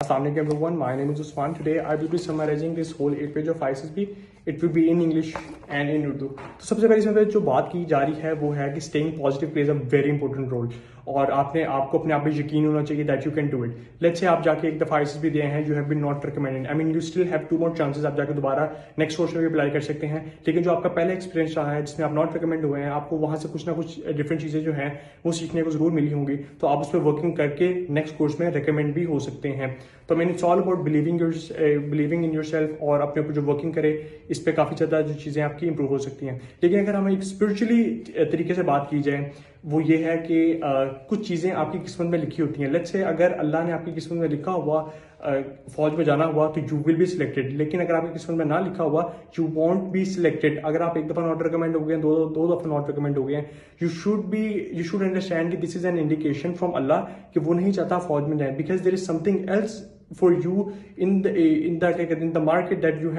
Assalamualaikum everyone, my name is Usman. Today I will be summarizing this whole 8 page of ISSB. It will be in English and in Urdu. तो सबसे पहले इसमें जो बात की जा रही है वो है कि staying positive plays a very important role और आपको अपने आप पे यकीन होना चाहिए that you can do it. Let's say आप जाके एक दफा ISSB दिए हैं, you have been not recommended, I mean you still have 2 more chances, आप जाके दोबारा नेक्स्ट कोर्स में भी अप्लाई कर सकते हैं. लेकिन जो आपका पहला एक्सपीरियंस रहा है जिसमें आप नॉट रिकमेंड हुए हैं, आपको वहां से कुछ ना कुछ डिफरेंट चीजें जो हैं वो सीखने को जरूर मिली होंगी, तो आप उस पर वर्किंग करके नेक्स्ट कोर्स में रिकमेंड भी हो सकते हैं. तो मैंने it's all about believing in yourself और अपने ऊपर जो वर्किंग करे इस पे काफी ज्यादा जो चीजें आपकी इंप्रूव हो सकती हैं. लेकिन अगर हम एक स्पिरिचुअली तरीके से बात की जाए वो ये है कि कुछ चीजें आपकी किस्मत में लिखी होती हैं. लेट्स से अगर अल्लाह ने आपकी किस्मत में लिखा हुआ फौज में जाना हुआ तो यू विल बी सिलेक्टेड, लेकिन अगर आपकी किस्मत में ना लिखा हुआ यू वॉन्ट बी सिलेक्टेड. अगर आप एक दफा नॉट रिकमेंड हो गए, दो दफा नॉट रिकमेंड हो गए, यू शुड अंडरस्टैंड कि this is an indication from Allah कि वो नहीं चाहता फौज में जाए, because there is something else for you in the market that you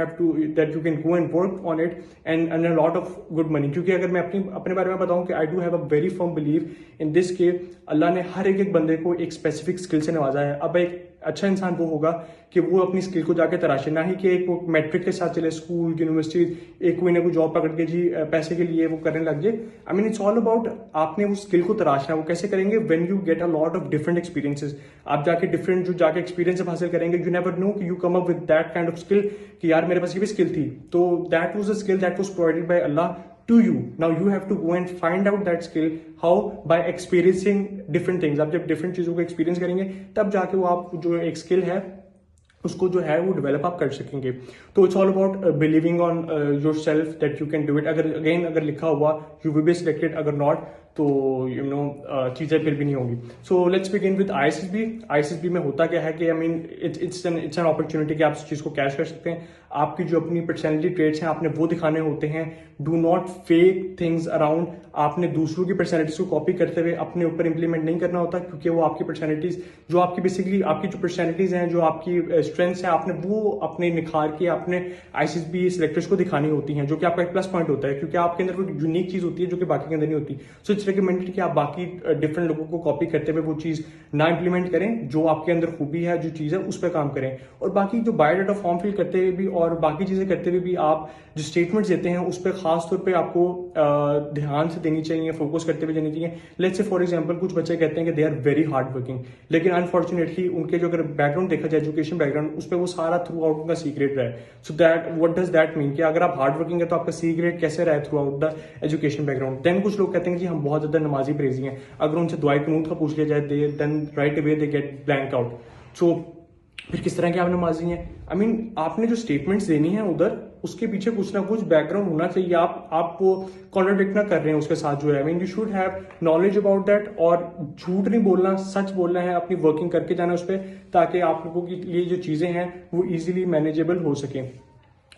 can go and work on it and earn a lot of good money. क्योंकि अगर मैं अपने बारे में बताऊं कि I do have a very firm belief in this कि अल्लाह ने हर एक बंदे को एक स्पेसिफिक स्किल से नवाजा है. अब एक अच्छा इंसान वो होगा कि वो अपनी स्किल को जाके तराशे, ना ही कि एक वो मैट्रिक के साथ चले स्कूल यूनिवर्सिटी एक कोई ना कोई जॉब पकड़ के जी पैसे के लिए वो करने लग जाए. I mean it's all about आपने उस स्किल को तराशना. वो कैसे करेंगे? When you get a lot of different experiences, आप जाके जाके एक्सपीरियंस हासिल करेंगे. यू नेवर नो कि you come up with that kind of skill कि यार मेरे पास ये भी स्किल थी, तो that was a skill that was provided by Allah to you. Now you have to go and find out that skill. How? By experiencing different things. आप जब different चीजों को experience करेंगे तब जाके वो आप जो एक skill है उसको जो है वो डेवलप आप कर सकेंगे. तो it's all about believing on your self that you can do it. अगर लिखा हुआ यू विल बी सिलेक्टेड, अगर नॉट तो चीजें फिर भी नहीं होंगी. So let's begin with ISSB में होता क्या है कि I mean it's an opportunity कि आप इस चीज को कैश कर सकते हैं. आपकी जो अपनी पर्सनैलिटी ट्रेट्स हैं आपने वो दिखाने होते हैं. Do not fake things around. आपने दूसरों की पर्सनैलिटीज को कॉपी करते हुए अपने ऊपर इंप्लीमेंट नहीं करना होता, क्योंकि वो आपकी पर्सनैलिटीज जो आपकी बेसिकली आपकी जो पर्सनैलिटीज हैं, जो आपकी स्ट्रेंथ्स हैं, आपने वो अपने निखार के अपने ISSB सिलेक्टर्स को दिखानी होती हैं, जो कि आपका एक प्लस पॉइंट होता है, क्योंकि आपके अंदर कोई यूनिक चीज होती है जो कि बाकी के अंदर नहीं होती. सो इट्स रिकमेंडेड कि आप बाकी डिफरेंट लोगों को कॉपी करते हुए वो चीज ना इंप्लीमेंट करें. जो आपके अंदर खूबी है, जो चीज है, उस पर काम करें. और बाकी जो बायोडाटा फॉर्म फिल करते हुए भी और बाकी चीजें करते हुए भी आप जो स्टेटमेंट्स देते हैं उस पर खास तौर पे आपको ध्यान से देनी चाहिए, फोकस करते हुए देनी चाहिए. लेट्स से फॉर एग्जांपल कुछ बच्चे कहते हैं कि they are very hard working, लेकिन अनफॉर्चुनेटली उनके जो अगर बैकग्राउंड देखा जाए, एजुकेशन बैकग्राउंड, उस पर वो सारा थ्रू आउट उनका सी ग्रेड रहा है. So that what does that mean कि अगर आप हार्ड वर्किंग है तो आपका सी ग्रेड कैसे रहा है throughout the education background. Then कुछ लोग कहते हैं कि हम बहुत ज्यादा नमाजी परहेजी हैं, अगर उनसे दुआई कनूत का पूछ लिया जाए then right away they get blank out. So फिर किस तरह के आप नमाजी हैं? आई मीन आपने जो स्टेटमेंट्स देनी है उधर उसके पीछे कुछ ना कुछ बैकग्राउंड होना चाहिए. आप वो कॉन्ट्राडिक्ट ना कर रहे हैं उसके साथ जो है. आई mean you should have knowledge about that. और झूठ नहीं बोलना, सच बोलना है, अपनी वर्किंग करके जाना उस पर, ताकि आप लोगों के लिए जो चीजें हैं वो इजीली मैनेजेबल हो सके.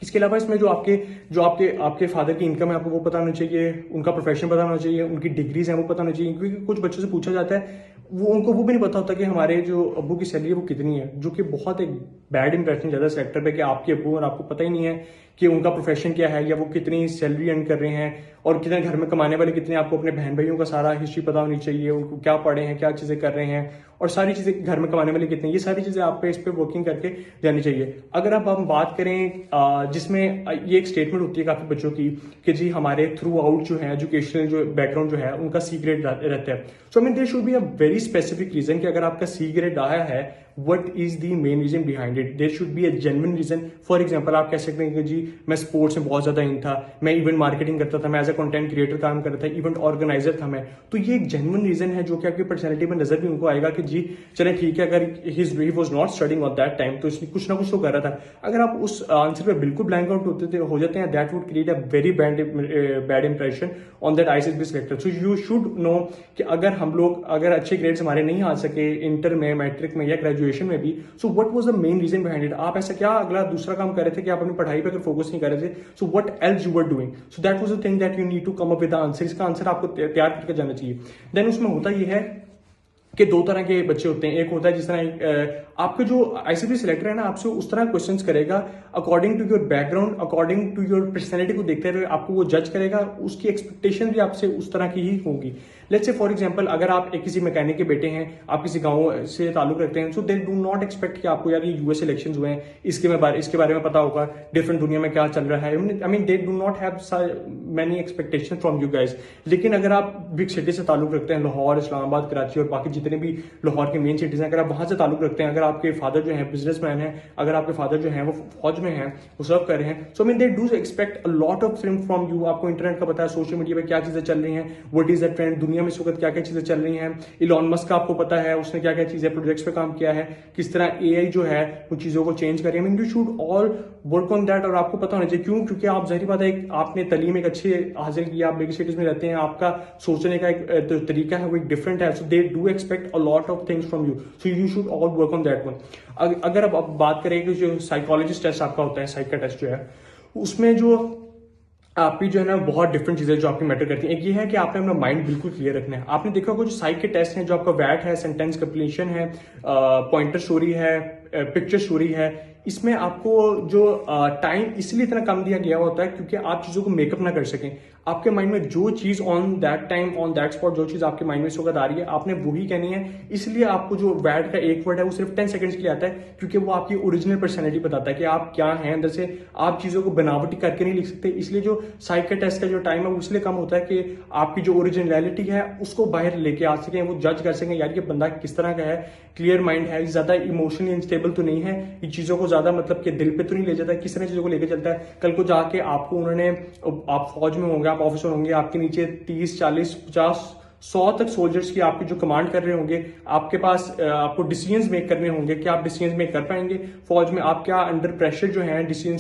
इसके अलावा इसमें जो आपके फादर की इनकम है आपको वो पता होना चाहिए, उनका प्रोफेशन पता होना चाहिए, उनकी डिग्रीज हैं वो पता होना चाहिए. क्योंकि कुछ बच्चों से पूछा जाता है उनको वो भी नहीं पता होता कि हमारे जो अब्बू की सैलरी है वो कितनी है, जो कि बहुत एक बैड इंप्रेशन ज्यादा सेक्टर पे कि आपके अब्बू और आपको पता ही नहीं है कि उनका प्रोफेशन क्या है या वो कितनी सैलरी अर्न कर रहे हैं और कितने घर में कमाने वाले कितने. आपको अपने बहन भाइयों का सारा हिस्ट्री पता होनी चाहिए, उनको क्या पढ़े हैं, क्या चीजें कर रहे हैं और सारी चीजें घर में कमाने वाले कितने, ये सारी चीजें आप पे इस पे वर्किंग करके जानी चाहिए. अगर अब हम बात करें जिसमें ये एक स्टेटमेंट होती है काफी बच्चों की कि जी हमारे थ्रू आउट जो है एजुकेशनल जो बैकग्राउंड जो है उनका सी ग्रेड रहता है. So I mean there should be a very specific reason कि अगर आपका सी ग्रेड आया है, what is the main reason behind it? There should be a genuine reason. For example, आप कह सकते हैं कि जी मैं स्पोर्ट्स में बहुत ज्यादा इन था, मैं इवेंट मार्केटिंग करता था, मैं एज अ कंटेंट क्रिएटर काम करता था, इवेंट ऑर्गेनाइजर था मैं. तो ये एक जेन्युइन रीजन है जो कि आपकी पर्सनैलिटी में नजर भी उनको आएगा कि जी चले ठीक है, अगर he was not studying on that time तो इसने कुछ ना कुछ तो कर रहा था. अगर आप उस आंसर पे बिल्कुल ब्लैंक आउट हो जाते हैं, that would create a very bad impression on that ISSB selector. So you should know कि अगर अच्छे ग्रेड्स हमारे नहीं आ सके इंटर में, मैट्रिक में या ग्रेजुएशन में भी, so what was the main reason behind it. आप ऐसा क्या अगला दूसरा काम कर रहे थे कि आप अपनी पढ़ाई पे फोकस नहीं कर रहे थे. So what else you were doing. So that was the thing that you need to come up with the answer. इसका आंसर आपको तैयार करके जाना चाहिए. देन उसमें होता ये है कि दो तरह के बच्चे होते हैं। एक होता है जिस तरह आपके जो आईसीपी सिलेक्टर है ना, आपसे उस तरह क्वेश्चंस करेगा according to your background, according to your personality को देखते हुए आपको वो जज करेगा। उसकी एक्सपेक्टेशन भी आपसे उस तरह की ही होगी। लेट्स से फॉर एग्जांपल, अगर आप एक किसी मैकेनिक के बेटे हैं, आप किसी गांव से ताल्लुक रखते हैं, सो दे डू नॉट एक्सपेक्ट कि आपको यार ये यूएस इलेक्शंस हुए हैं इसके बारे में पता होगा, डिफरेंट दुनिया में क्या चल रहा है। I mean they do not have many expectation from you guys. लेकिन अगर आप बिग सिटी से ताल्लुक रखते हैं, लाहौर, इस्लामाबाद, कराची और बाकी जितने भी लाहौर के मेन सिटीज हैं, अगर आप वहां से ताल्लुक रखते हैं, अगर आपके फादर जो है बिजनेसमैन है, अगर आपके फादर जो है वो फौज में है, वो सर्व कर रहे हैं, so mean they do expect a lot of things from you. आपको इंटरनेट का पता है, सोशल मीडिया पे क्या चीजें चल रही हैं, व्हाट इज द ट्रेंड, दुनिया में इस वक्त क्या क्या चीजें चल रही हैं। इलॉन मस्क का आपको पता है उसने क्या क्या चीजें प्रोजेक्ट्स पे काम किया है, किस तरह एआई जो है वो चीजों को चेंज कर रही है। आई mean you should all work on that. और आपको पता होना चाहिए क्यों, क्योंकि आप जाहिर बात है आपने तालीम एक अच्छी हासिल की, आप बिग सिटीज में रहते हैं, आपका सोचने का एक तरीका है वो एक डिफरेंट है। So they do expect a lot of things from you, so you should all work on that one. अगर अब आप बात करें कि जो साइकोलॉजिस्ट टेस्ट आपका होता है, साइक का टेस्ट जो है, उसमें जो आपकी जो है ना बहुत डिफरेंट चीजें जो आपकी मैटर करती हैं। एक ये है कि आपने अपना माइंड बिल्कुल क्लियर रखना है। आपने देखा होगा जो साइक के टेस्ट हैं, जो आपका वैट है, सेंटेंस कंप्लीशन है, पॉइंटर स्टोरी है, पिक्चर स्टोरी है, इसमें आपको जो टाइम इसलिए इतना कम दिया गया होता है क्योंकि आप चीजों को मेकअप ना कर सकें। आपके माइंड में जो चीज on that time on that spot जो चीज आपके माइंड में इस वक्त आ रही है, आपने वही कहनी है। इसलिए आपको जो वैट का एक वर्ड है वो सिर्फ 10 सेकंड्स के लिए आता है, क्योंकि वो आपकी ओरिजिनल पर्सनैलिटी बताता है कि आप क्या हैं अंदर से। आप चीजों को बनावटी करके नहीं लिख सकते। इसलिए जो साइक का टेस्ट का जो टाइम है वो इसलिए कम होता है कि आपकी जो ओरिजिनलिटी है उसको बाहर लेके आ सकें, वो जज कर सकें यार ये बंदा किस तरह का है, क्लियर माइंड है, ज्यादा इमोशनली अनस्टेबल तो नहीं है, ये चीजों को ज्यादा मतलब कि दिल पे तो नहीं ले जाता है, किस तरह चीजों को लेकर चलता है। कल को जाके आपको उन्होंने, आप फौज में होंगे, आप ऑफिसर होंगे, आपके नीचे 30, 40, 50, 100 तक सोल्जर्स की आपकी जो कमांड कर रहे होंगे, आपके पास आपको डिसीजंस मेक करने होंगे कि आप डिसीजंस मेक कर पाएंगे फौज में। आप क्या अंडर प्रेशर जो है डिसीजंस